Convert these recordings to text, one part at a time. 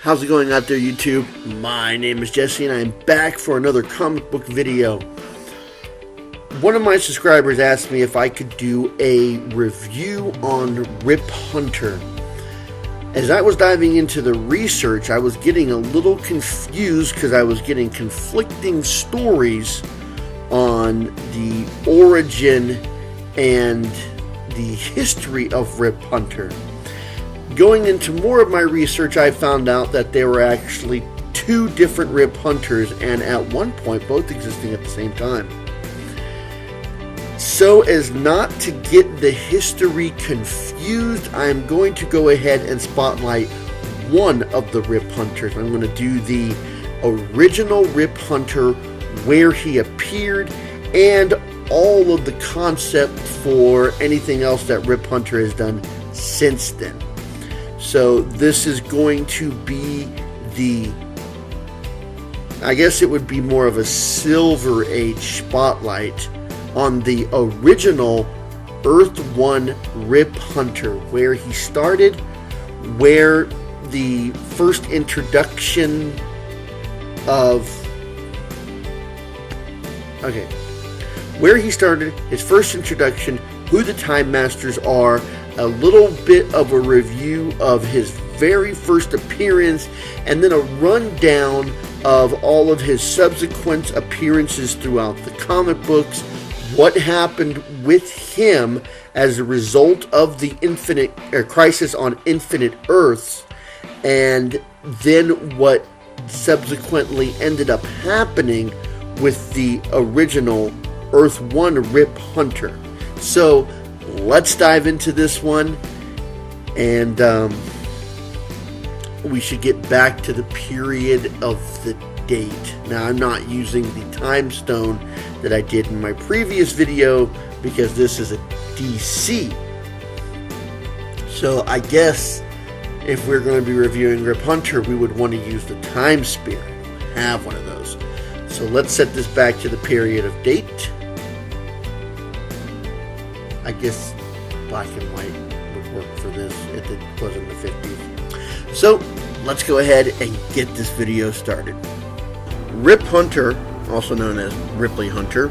How's it going out there, YouTube? My name is Jesse and I'm back for another comic book video. One of my subscribers asked me if I could do a review on Rip Hunter. As I was diving into the research, I was getting a little confused because I was getting conflicting stories on the origin and the history of Rip Hunter. Going into more of my research, I found out that there were actually two different Rip Hunters, and at one point both existing at the same time. So as not to get the history confused, I'm going to go ahead and spotlight one of the Rip Hunters. I'm going to do the original Rip Hunter, where he appeared, and all of the concept for anything else that Rip Hunter has done since then. So this is going to be I guess it would be more of a Silver Age spotlight on the original Earth 1 Rip Hunter, where he started, where the first introduction of where he started, his first introduction, who the Time Masters are, a little bit of a review of his very first appearance, and then a rundown of all of his subsequent appearances throughout the comic books, what happened with him as a result of the Crisis on Infinite Earths, and then what subsequently ended up happening with the original Earth 1 Rip Hunter. So let's dive into this one, and we should get back to the period of the date. Now, I'm not using the time stone that I did in my previous video because this is a DC. So I guess if we're going to be reviewing Rip Hunter, we would want to use the time spear. I have one of those. So let's set this back to the period of date. I guess black and white would work for this if it was in the 50s. So let's go ahead and get this video started. Rip Hunter, also known as Ripley Hunter,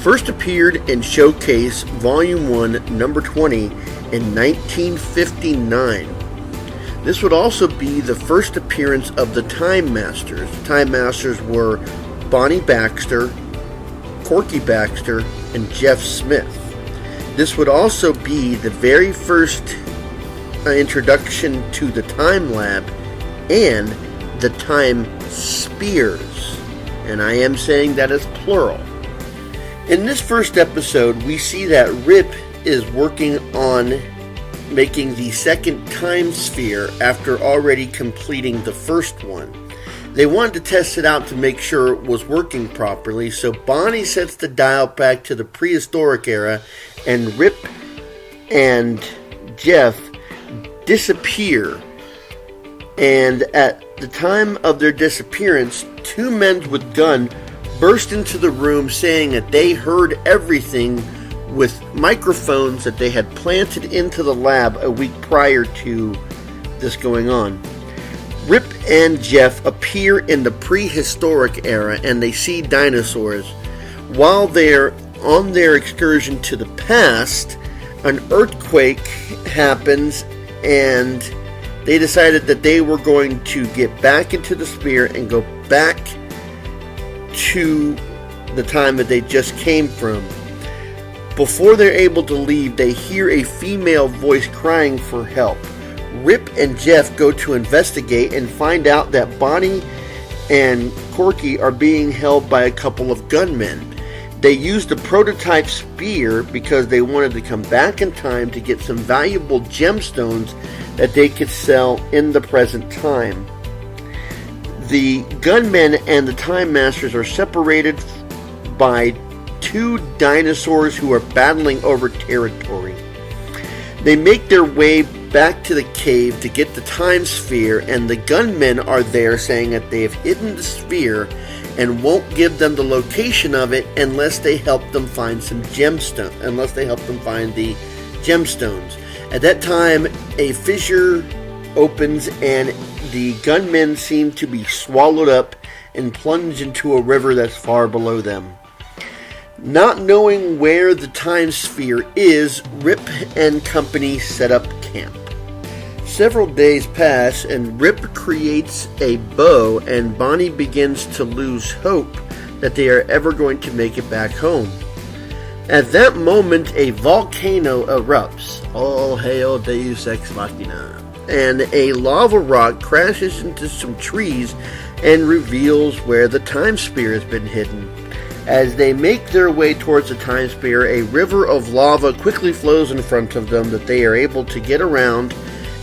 first appeared in Showcase Volume 1, Number 20 in 1959. This would also be the first appearance of the Time Masters. The Time Masters were Bonnie Baxter, Corky Baxter, and Jeff Smith. This would also be the very first introduction to the Time Lab and the Time Spears. And I am saying that as plural. In this first episode, we see that Rip is working on making the second time sphere after already completing the first one. They wanted to test it out to make sure it was working properly, so Bonnie sets the dial back to the prehistoric era, and Rip and Jeff disappear. And at the time of their disappearance, two men with guns burst into the room saying that they heard everything with microphones that they had planted into the lab a week prior to this going on. Rip and Jeff appear in the prehistoric era and they see dinosaurs. While they're on their excursion to the past, an earthquake happens and they decided that they were going to get back into the sphere and go back to the time that they just came from. Before they're able to leave, they hear a female voice crying for help. Rip and Jeff go to investigate and find out that Bonnie and Corky are being held by a couple of gunmen. They used a prototype spear because they wanted to come back in time to get some valuable gemstones that they could sell in the present time. The gunmen and the Time Masters are separated by two dinosaurs who are battling over territory. They make their way back to the cave to get the time sphere, and the gunmen are there saying that they have hidden the sphere and won't give them the location of it unless they help them find the gemstones. At that time, a fissure opens and the gunmen seem to be swallowed up and plunged into a river that's far below them. Not knowing where the time sphere is, Rip and company set up camp. Several days pass and Rip creates a bow, and Bonnie begins to lose hope that they are ever going to make it back home. At that moment, a volcano erupts. All hail Deus Ex Machina. And a lava rock crashes into some trees and reveals where the time sphere has been hidden. As they make their way towards the time sphere, a river of lava quickly flows in front of them that they are able to get around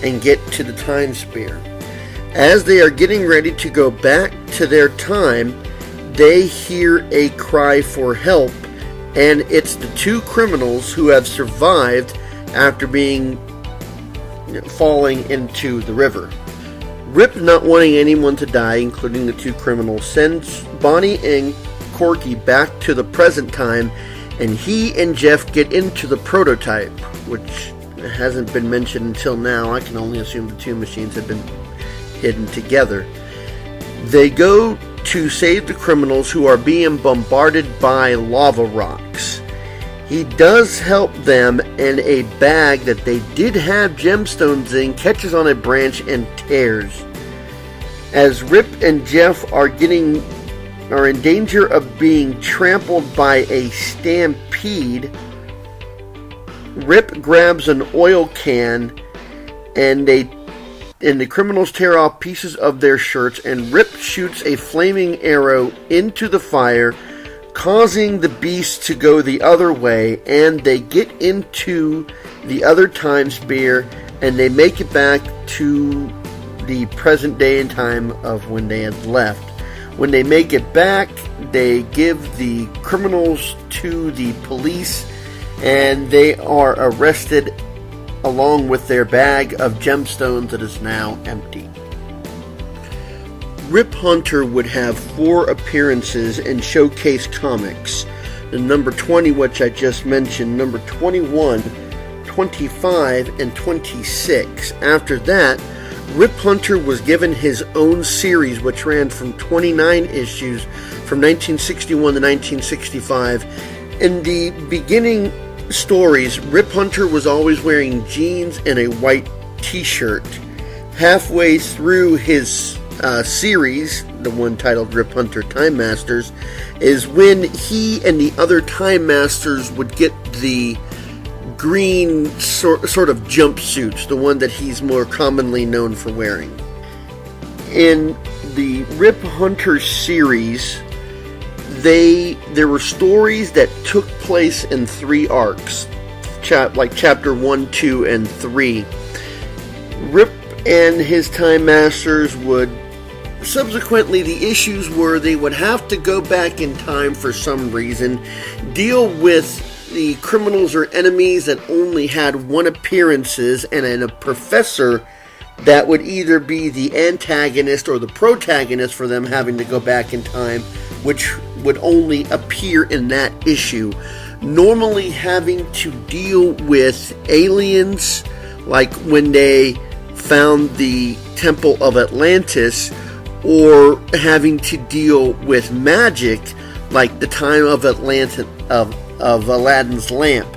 and get to the time sphere. As they are getting ready to go back to their time, they hear a cry for help, and it's the two criminals who have survived after falling into the river. Rip, not wanting anyone to die, including the two criminals, sends Bonnie and Corky back to the present time, and he and Jeff get into the prototype, which hasn't been mentioned until now. I can only assume the two machines have been hidden together. They go to save the criminals who are being bombarded by lava rocks. He does help them, and a bag that they did have gemstones in catches on a branch and tears. As Rip and Jeff are in danger of being trampled by a stampede, Rip grabs an oil can, and the criminals tear off pieces of their shirts, and Rip shoots a flaming arrow into the fire, causing the beast to go the other way, and they get into the other time sphere, and they make it back to the present day and time of when they had left. When they make it back, they give the criminals to the police, and they are arrested along with their bag of gemstones that is now empty. Rip Hunter would have 4 appearances in Showcase Comics. The number 20, which I just mentioned, number 21, 25, and 26. After that, Rip Hunter was given his own series, which ran from 29 issues from 1961 to 1965. In the beginning stories, Rip Hunter was always wearing jeans and a white t-shirt. Halfway through his series, the one titled Rip Hunter Time Masters, is when he and the other Time Masters would get the green sort of jumpsuits, the one that he's more commonly known for wearing. In the Rip Hunter series, there were stories that took place in 3 arcs, like chapter 1, 2, and 3. Rip and his Time Masters would subsequently, the issues were they would have to go back in time for some reason, deal with the criminals or enemies that only had 1 appearances, and a professor that would either be the antagonist or the protagonist for them having to go back in time, which would only appear in that issue. Normally having to deal with aliens, like when they found the Temple of Atlantis, or having to deal with magic, like the time of Aladdin's lamp.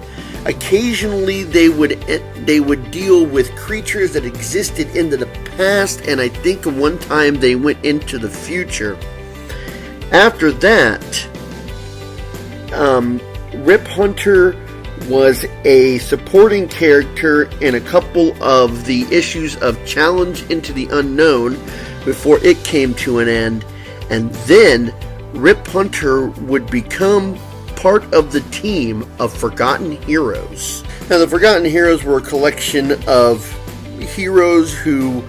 Occasionally they would deal with creatures that existed into the past, and I think one time they went into the future. After that, Rip Hunter was a supporting character in a couple of the issues of Challenge into the Unknown before it came to an end, and then Rip Hunter would become part of the team of Forgotten Heroes. Now, the Forgotten Heroes were a collection of heroes who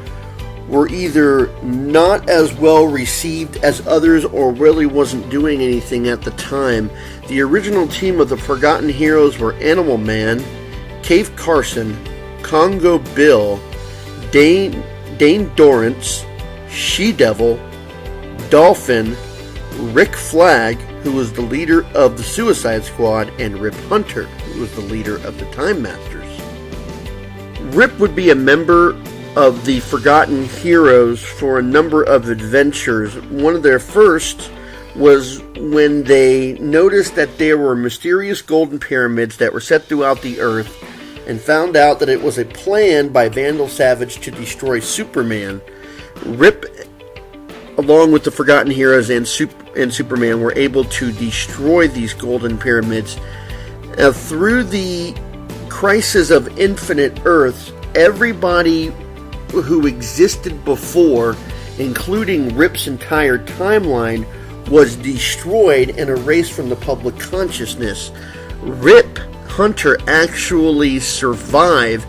were either not as well received as others or really wasn't doing anything at the time. The original team of the Forgotten Heroes were Animal Man, Cave Carson, Congo Bill, Dane Dorrance, She-Devil, Dolphin, Rick Flag, who was the leader of the Suicide Squad, and Rip Hunter, who was the leader of the Time Masters. Rip would be a member of the Forgotten Heroes for a number of adventures. One of their first was when they noticed that there were mysterious golden pyramids that were set throughout the earth, and found out that it was a plan by Vandal Savage to destroy Superman. Rip, along with the Forgotten Heroes and Superman, were able to destroy these golden pyramids. Through the Crisis of Infinite Earths, everybody who existed before, including Rip's entire timeline, was destroyed and erased from the public consciousness. Rip Hunter actually survived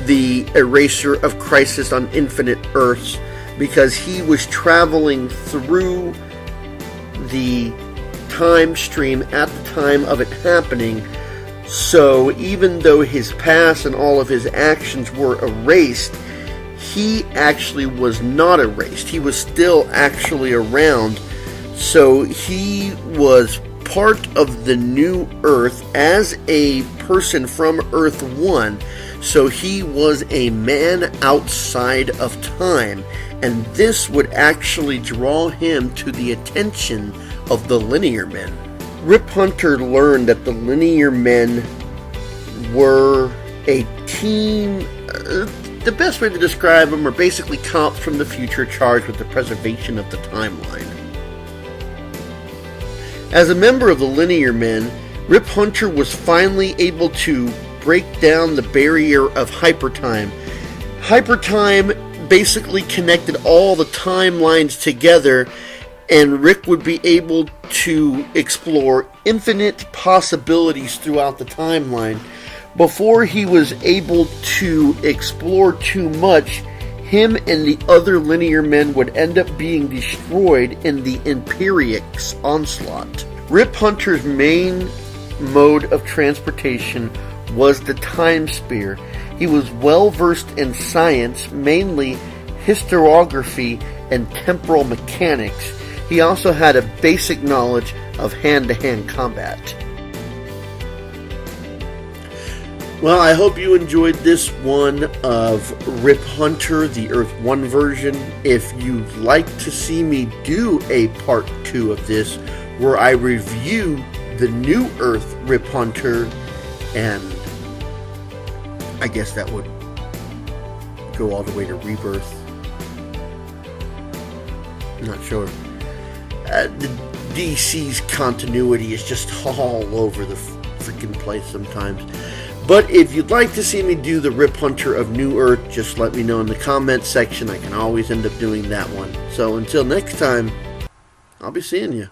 the erasure of Crisis on Infinite Earths because he was traveling through the time stream at the time of it happening. So even though his past and all of his actions were erased, he actually was not erased. He was still actually around. So he was part of the new Earth as a person from Earth 1. So he was a man outside of time. And this would actually draw him to the attention of the Linear Men. Rip Hunter learned that the Linear Men were a team. The best way to describe them are basically cops from the future charged with the preservation of the timeline. As a member of the Linear Men, Rip Hunter was finally able to break down the barrier of hypertime. Hypertime basically connected all the timelines together, and Rick would be able to explore infinite possibilities throughout the timeline. Before he was able to explore too much, him and the other Linear Men would end up being destroyed in the Imperiex onslaught. Rip Hunter's main mode of transportation was the Time Spear. He was well versed in science, mainly historiography and temporal mechanics. He also had a basic knowledge of hand-to-hand combat. Well, I hope you enjoyed this one of Rip Hunter, the Earth 1 version. If you'd like to see me do a part 2 of this, where I review the new Earth Rip Hunter, and I guess that would go all the way to Rebirth. I'm not sure. The DC's continuity is just all over the freaking place sometimes. But if you'd like to see me do the Rip Hunter of New Earth, just let me know in the comments section. I can always end up doing that one. So until next time, I'll be seeing you.